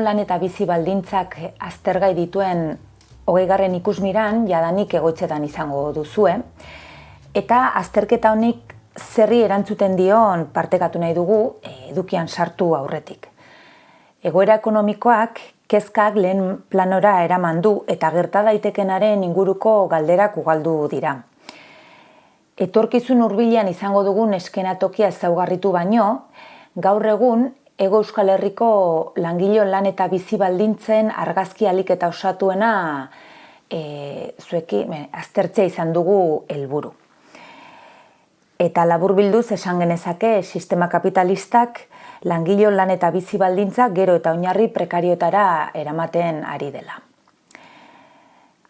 lan eta bizi baldintzak aztergai dituen 20. ikusmiran jadanik egoitzetan izango duzue. Eta azterketa honik zerri erantzuten dion partekatu nahi dugu edukian sartu aurretik. Egoera ekonomikoak kezkak lehen planora eraman du eta gerta daitekenaren inguruko galderak ugaldu dira. Etorkizun hurbilean izango dugun eskenatokia ezaugarritu baino, gaur egun Hego Euskal Herriko langileon lan eta bizi baldintzen argazki ahalik eta osatuena aztertzea izan dugu helburu. Eta laburbilduz esan genezake sistema kapitalistak langileon lan eta bizi baldintza gero eta oinarri prekarioetara eramaten ari dela.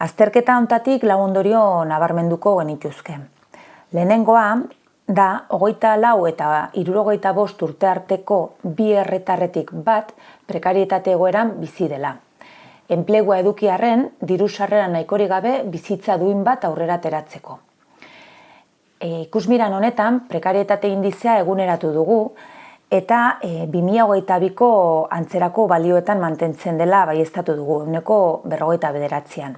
Azterketa honetatik lau ondorio nabarmenduko genituzke. Lehenengoa da 24 eta 65 urte arteko bi herritarretik bat prekarietate egoeran bizi dela. Enplegua eduki arren, diru sarrera nahikorik gabe bizitza duin bat aurrera ateratzeko. Ikusmiran honetan prekarietate indizea eguneratu dugu eta 2022ko antzerako balioetan mantentzen dela baieztatu dugu, 49%.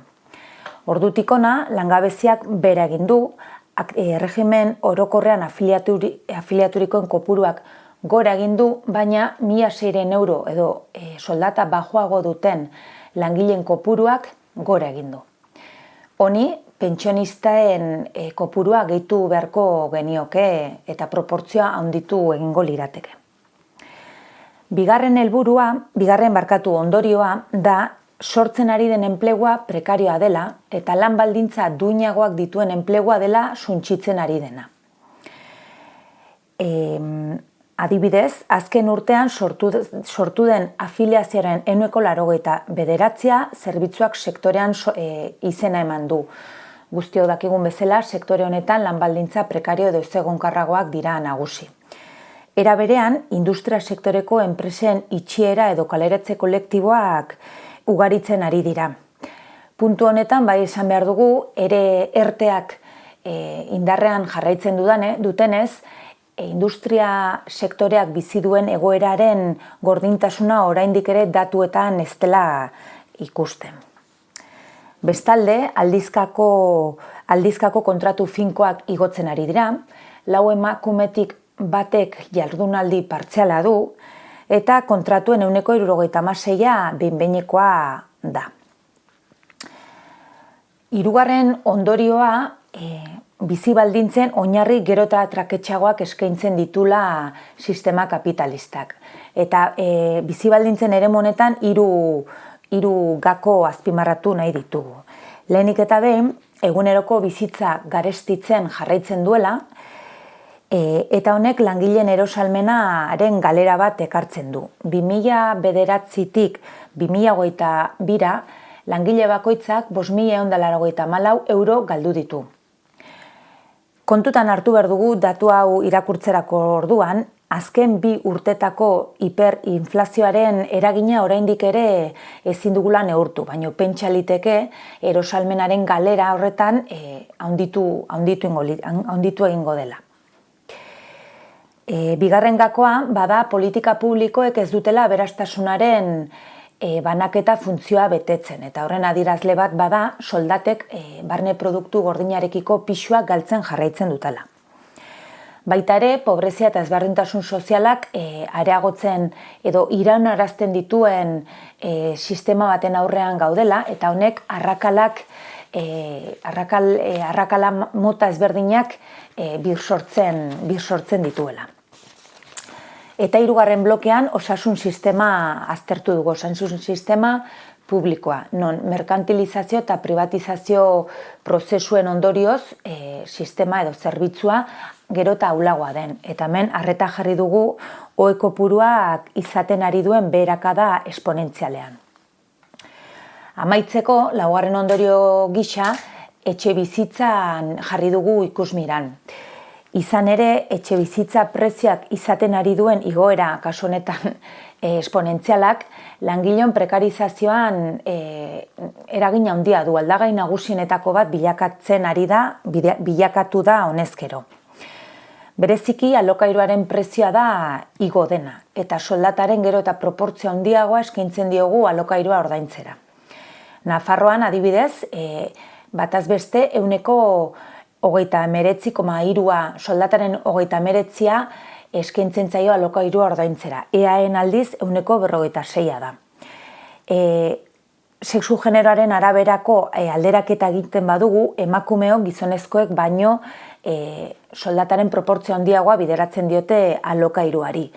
Ordutik hona langabeziak behera egin du, erregimen orokorrean afiliaturikoen kopuruak gora egin du, baina 1.600 euro edo soldata bajoago duten langileen kopuruak gora egin du. Honi, pentsionistain kopurua gehitu beharko genioke eta proportzioa handitu egingo lirateke. Bigarren ondorioa da sortzen ari den enplegua prekarioa dela eta lan baldintza duinagoak dituen enplegua dela suntsitzen ari dena. Adibidez, azken urtean sortu den afiliazioaren 89% zerbitzuak sektorean izena eman du. Guztiok dakigun bezala, sektore honetan lan baldintza prekario edo ezegonkorragoak dira nagusi. Era berean, industria sektoreko enpresen itxiera edo kaleratze kolektiboak ugaritzen ari dira. Puntu honetan, bai esan behar dugu, ere erteak indarrean jarraitzen dutenez, industria sektoreak bizi duen egoeraren gordintasuna oraindik ere datuetan ez dela ikusten. Bestalde, aldizkako kontratu finkoak igotzen ari dira, 4 emakumetik batek jardunaldi partziala du, eta kontratuen 76% behin-behinekoa da. Hirugarren ondorioa, bizi baldintzen oinarri gero eta traketxagoak eskaintzen ditula sistema kapitalistak. Eta bizi baldintzen eremu honetan hiru gako azpimarratu nahi ditugu. Lehenik eta behin, eguneroko bizitza garestitzen jarraitzen duela, eta honek langileen erosalmenaren galera bat ekartzen du. 2009tik 2022ra langile bakoitzak 5.194 euro galdu ditu. Kontutan hartu behar dugu datu hau irakurtzerako orduan, azken 2 urtetako hiperinflazioaren eragina oraindik ere ezin dugula neurtu, baina pentsa liteke erosalmenaren galera horretan handitu egingo dela. Bigarren gakoa, bada politika publikoek ez dutela aberastasunaren banaketa funtzioa betetzen, eta horren adierazle bat bada soldatek barne produktu gordinarekiko pisuak galtzen jarraitzen dutela. Baita ere, pobrezia eta ezberdintasun sozialak areagotzen edo iraunarazten dituen sistema baten aurrean gaudela, eta honek arrakala mota ezberdinak birsortzen dituela. Eta 3. blokean osasun sistema aztertu dugu, osasun sistema publikoa, non merkantilizazio eta privatizazio prozesuen ondorioz sistema edo zerbitzua gero eta ahulagoa den. Eta hemen arreta jarri dugu ohe kopuruak izaten ari duen beherakada esponentzialean. Amaitzeko, 4. ondorio gisa, etxe bizitzan jarri dugu ikusmiran. Izan ere, etxe bizitza prezioak izaten ari duen igoera kasu honetan esponentzialak, langileon prekarizazioan eragina handia du, aldagai nagusienetako bat bilakatu da honezkero. Bereziki alokairuaren prezioa da igo dena, eta soldataren gero eta proportzio handiagoa eskaintzen diogu alokairua ordaintzera. Nafarroan adibidez, bataz beste 39,3 soldataren 39a eskaintzen zaio alokairua ordaintzera. EAEn aldiz 46a da. Sexu generoaren araberako alderaketa egiten badugu, emakumeok gizonezkoek baino soldataren proportzio handiagoa bideratzen diote alokairuari,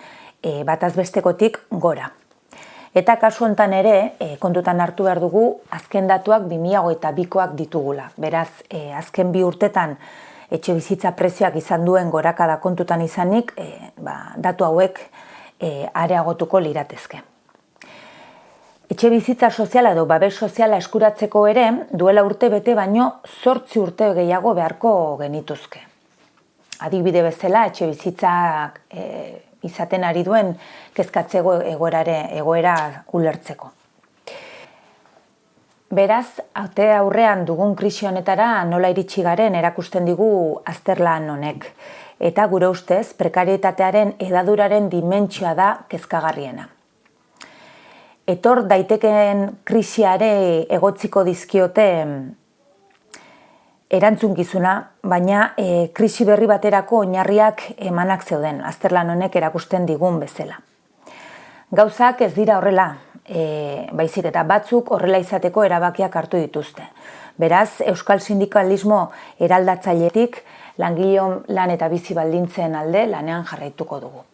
bataz bestekotik gora. Eta kasu honetan ere, kontutan hartu behar dugu, azken datuak 2022koak ditugula. Beraz, azken 2 urtetan etxe bizitza prezioak izan duen gorakada kontutan izanik, datu hauek areagotuko liratezke. Etxe bizitza soziala edo babes soziala eskuratzeko ere, duela urte bete baino 8 urte gehiago beharko genituzke. Adibide bezala, etxe bizitzak izaten ari duen kezkatzeko egoera ulertzeko. Beraz, aurrean dugun krisi honetara nola iritsi garen erakusten digu azterlan honek. Eta gure ustez, prekarietatearen hedaduraren dimentsioa da kezkagarriena. Etor daitekeen krisiare egotziko dizkiote erantzukizuna, baina krisi berri baterako oinarriak emanak zeuden, azterlan honek erakusten digun bezala. Gauzak ez dira horrela, baizik eta batzuk horrela izateko erabakiak hartu dituzte. Beraz, euskal sindikalismo eraldatzailetik langileon lan eta bizi baldintzen alde lanean jarraituko dugu.